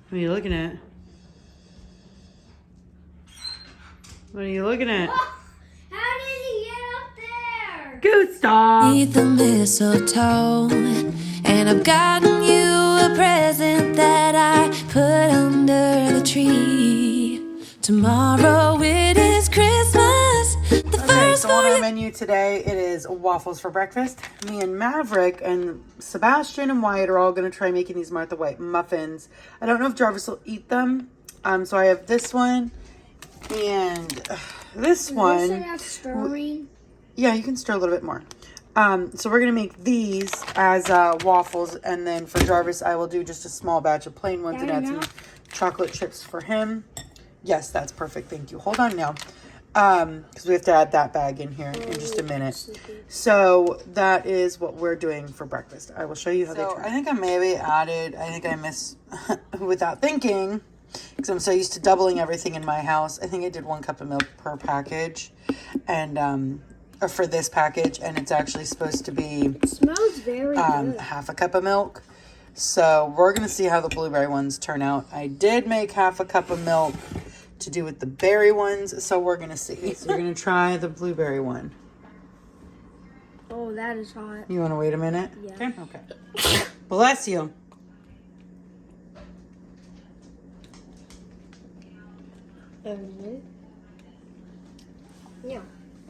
What are you looking at? What are you looking at? How did he get up there? Gustav! Beneath the mistletoe, and I've gotten you a present that I put under the tree. Tomorrow it is Christmas. So on our menu today, it is waffles for breakfast. Me and Maverick and Sebastian and Wyatt are all going to try making these Martha White muffins. I don't know if Jarvis will eat them. So I have this one and this one. Does it have stirring? Yeah, you can stir a little bit more. So we're going to make these as waffles. And then for Jarvis, I will do just a small batch of plain ones and add some chocolate chips for him. Yes, that's perfect. Thank you. Hold on now. Because we have to add that bag in here in just a minute. So that is what we're doing for breakfast. I will show you how they turn. I think I maybe added, I miss without thinking, because I'm so used to doubling everything in my house. I think I did 1 cup of milk per package, and or for this package, and it's actually supposed to be It smells very good. half a cup of milk. So we're gonna see how the blueberry ones turn out. I did make half a cup of milk to do with the berry ones, so we're gonna see. So we're gonna try the blueberry one. Oh, that is hot. You want to wait a minute? Yeah. Okay. Bless you. Yeah.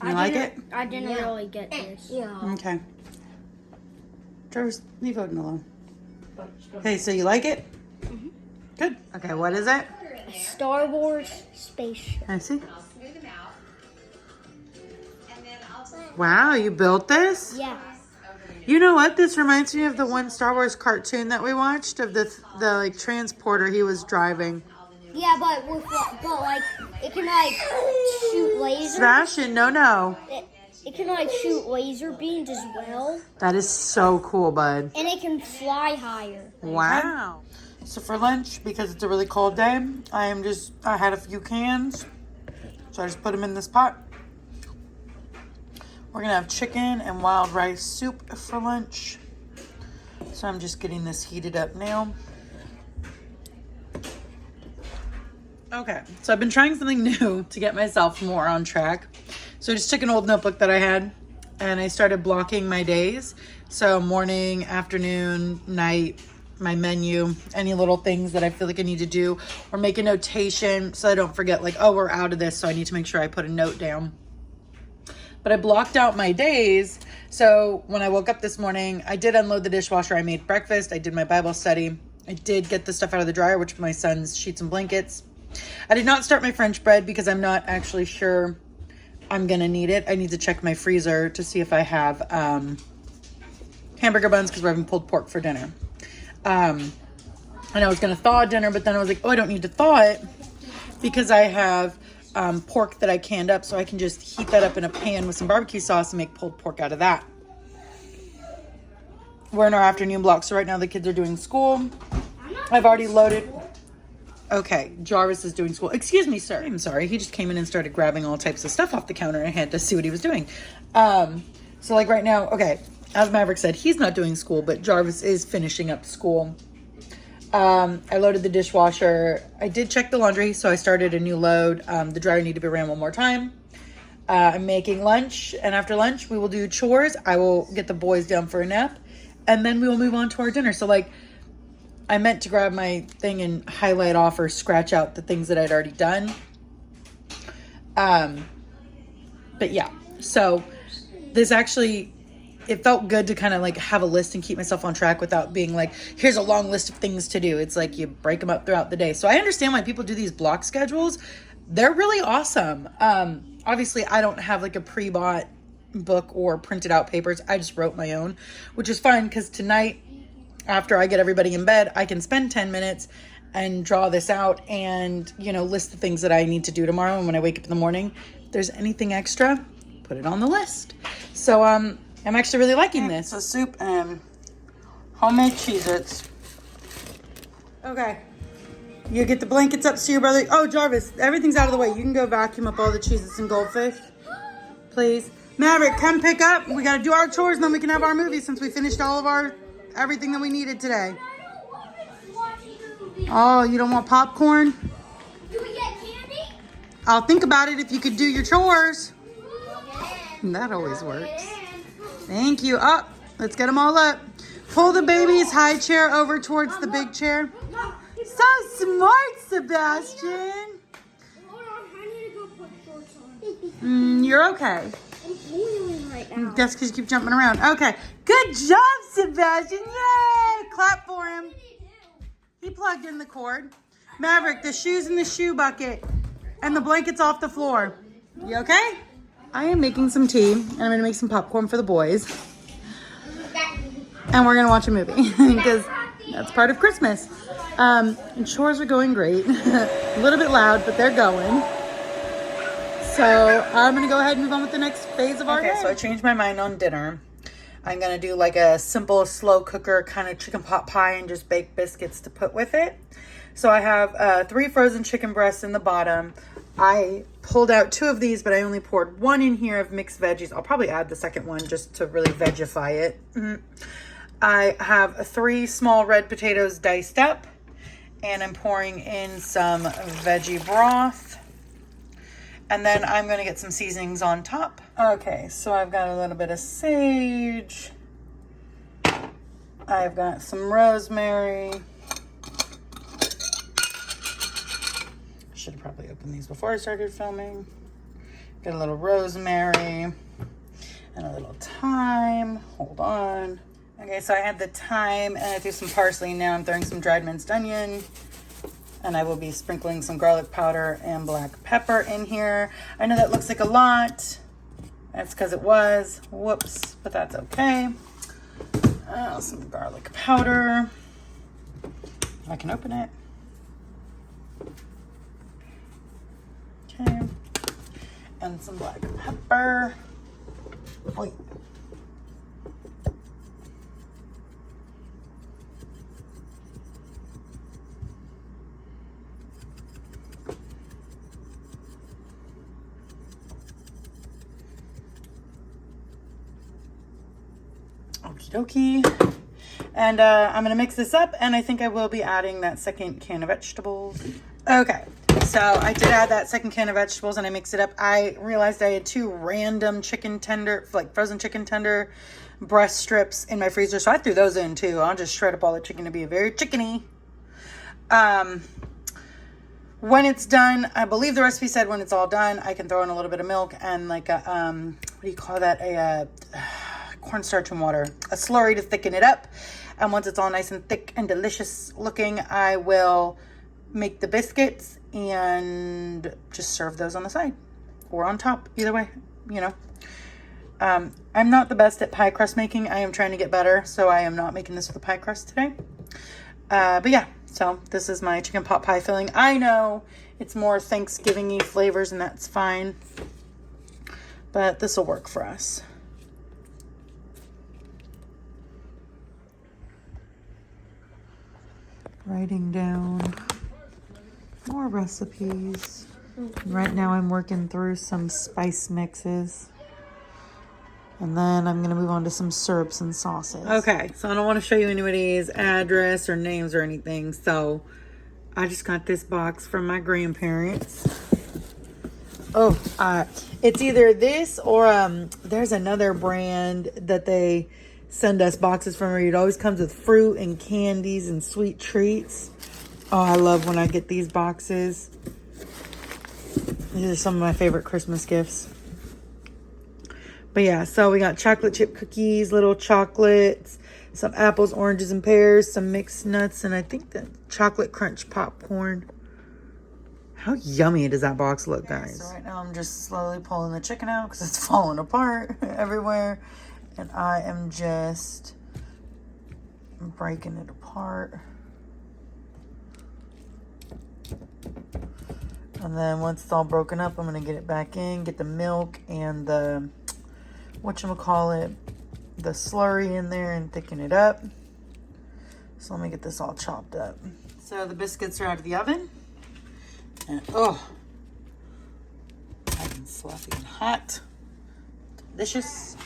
You like it? I didn't really get this. Yeah. Okay. Travis, leave Odin alone. Okay, so you like it? Mm-hmm. Good. Okay, what is it? Star Wars spaceship. I see. Wow, you built this? Yeah. You know what? This reminds me of the one Star Wars cartoon that we watched of the like transporter he was driving. Yeah, but like it can like shoot lasers. Sebastian, no. It can like shoot laser beams as well, That is so cool, bud. and it can fly higher. Wow. So for lunch, because it's a really cold day, I had a few cans. So I just put them in this pot. We're going to have chicken and wild rice soup for lunch. So I'm just getting this heated up now. Okay, so I've been trying something new to get myself more on track. So I just took an old notebook that I had and I started blocking my days. So morning, afternoon, night, my menu, any little things that I feel like I need to do, or make a notation so I don't forget, like, oh, we're out of this, so I need to make sure I put a note down. But I blocked out my days. So when I woke up this morning, I did unload the dishwasher. I made breakfast. I did my Bible study. I did get the stuff out of the dryer, which are my son's sheets and blankets. I did not start my French bread because I'm not actually sure I'm going to need it. I need to check my freezer to see if I have hamburger buns because we're having pulled pork for dinner. And I was going to thaw dinner, but then I was like, oh, I don't need to thaw it because I have pork that I canned up, so I can just heat that up in a pan with some barbecue sauce and make pulled pork out of that. We're in our afternoon block, so right now the kids are doing school. I've already loaded. Okay, Jarvis is doing school. Excuse me, sir. I'm sorry. He just came in and started grabbing all types of stuff off the counter. I had to see what he was doing. So like right now, okay, as Maverick said, he's not doing school, but Jarvis is finishing up school. I loaded the dishwasher. I did check the laundry, so I started a new load. The dryer needed to be ran one more time. I'm making lunch, and after lunch, we will do chores. I will get the boys down for a nap, and then we will move on to our dinner. So, like, I meant to grab my thing and highlight off or scratch out the things that I'd already done. But yeah, so this actually, it felt good to kind of like have a list and keep myself on track without being like, here's a long list of things to do. It's like you break them up throughout the day. So I understand why people do these block schedules. They're really awesome. Obviously I don't have like a pre-bought book or printed out papers. I just wrote my own, which is fine because tonight, after I get everybody in bed, I can spend 10 minutes and draw this out and, you know, list the things that I need to do tomorrow. And when I wake up in the morning, if there's anything extra, put it on the list. So, I'm actually really liking this. So soup and homemade Cheez-Its. Okay. You get the blankets up to your brother. Oh, Jarvis, everything's out of the way. You can go vacuum up all the Cheez-Its and Goldfish. Please. Maverick, come pick up. We got to do our chores and then we can have our movie since we finished all of our everything that we needed today. Oh, you don't want popcorn? Do we get candy? I'll think about it if you could do your chores. That always works. Thank you. Up. Let's get them all up. Pull the baby's high chair over towards the big chair. So smart, Sebastian. Hold on, I need to go put shorts on. You're okay. I'm boiling right now. That's because you keep jumping around. Okay. Good job, Sebastian. Yay. Clap for him. He plugged in the cord. Maverick, the shoes in the shoe bucket and the blankets off the floor. You okay? I am making some tea and I'm going to make some popcorn for the boys. And we're going to watch a movie because that's part of Christmas. And chores are going great. A little bit loud, but they're going. So I'm going to go ahead and move on with the next phase of our day. So I changed my mind on dinner. I'm going to do like a simple slow cooker kind of chicken pot pie and just bake biscuits to put with it. So I have 3 frozen chicken breasts in the bottom. I pulled out 2 of these, but I only poured 1 in here of mixed veggies. I'll probably add the second one just to really vegify it. I have 3 small red potatoes diced up, and I'm pouring in some veggie broth. And then I'm going to get some seasonings on top. Okay, so I've got a little bit of sage. I've got some rosemary. Should have probably opened these before I started filming. Got a little rosemary and a little thyme. Hold on. Okay, so I had the thyme and I threw some parsley. Now I'm throwing some dried minced onion. And I will be sprinkling some garlic powder and black pepper in here. I know that looks like a lot. That's because it was. Whoops, but that's okay. Some garlic powder. I can open it. Okay. And some black pepper. Wait. Okie dokie. And I'm going to mix this up, and I think I will be adding that second can of vegetables. Okay, so I did add that second can of vegetables, and I mixed it up. I realized I had 2 random chicken tender, like frozen chicken tender breast strips in my freezer, so I threw those in too. I'll just shred up all the chicken to be very chickeny. When it's done, I believe the recipe said when it's all done, I can throw in a little bit of milk and like a, what do you call that? A cornstarch and water, a slurry to thicken it up. And once it's all nice and thick and delicious looking, I will make the biscuits and just serve those on the side or on top. Either way, you know. I'm not the best at pie crust making. I am trying to get better, so I am not making this with a pie crust today. But yeah, so this is my chicken pot pie filling. I know it's more Thanksgiving-y flavors, and that's fine. But this will work for us. Writing down more recipes. Right now I'm working through some spice mixes. And then I'm going to move on to some syrups and sauces. Okay, so I don't want to show you anybody's address or names or anything. So I just got this box from my grandparents. Oh, it's either this or there's another brand that they send us boxes from. It always comes with fruit and candies and sweet treats. Oh, I love when I get these boxes. These are some of my favorite Christmas gifts. But yeah, so we got chocolate chip cookies, little chocolates, some apples, oranges, and pears, some mixed nuts, and I think the chocolate crunch popcorn. How yummy does that box look, guys? So right now I'm just slowly pulling the chicken out because it's falling apart everywhere. And I am just breaking it apart. And then once it's all broken up, I'm going to get it back in, get the milk and the, whatchamacallit, the slurry in there and thicken it up. So let me get this all chopped up. So the biscuits are out of the oven. And oh, nice and fluffy and hot. Delicious.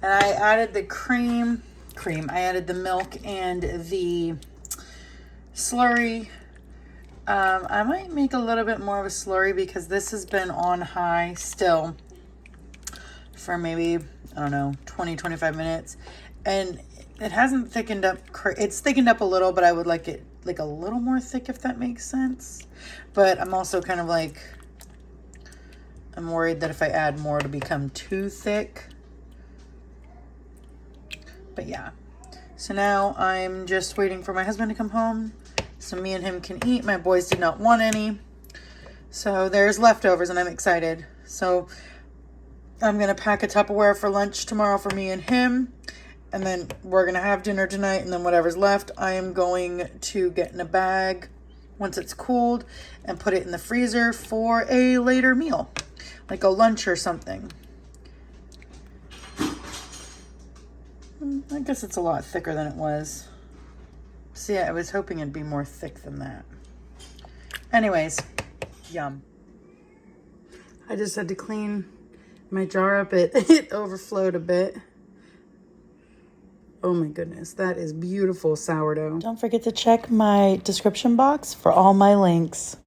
And I added the cream. I added the milk and the slurry I might make a little bit more of a slurry because this has been on high still for maybe, I don't know, 20-25 minutes. And it hasn't thickened up. It's thickened up a little, but I would like it like a little more thick, if that makes sense. But I'm also kind of like, I'm worried that if I add more, it'll become too thick. But yeah. So now I'm just waiting for my husband to come home so me and him can eat. My boys did not want any. So there's leftovers and I'm excited. So I'm going to pack a Tupperware for lunch tomorrow for me and him. And then we're going to have dinner tonight. And then whatever's left, I am going to get in a bag once it's cooled and put it in the freezer for a later meal, like a lunch or something. I guess it's a lot thicker than it was. See, I was hoping it'd be more thick than that. Anyways, yum. I just had to clean my jar up. It overflowed a bit. Oh my goodness, that is beautiful sourdough. Don't forget to check my description box for all my links.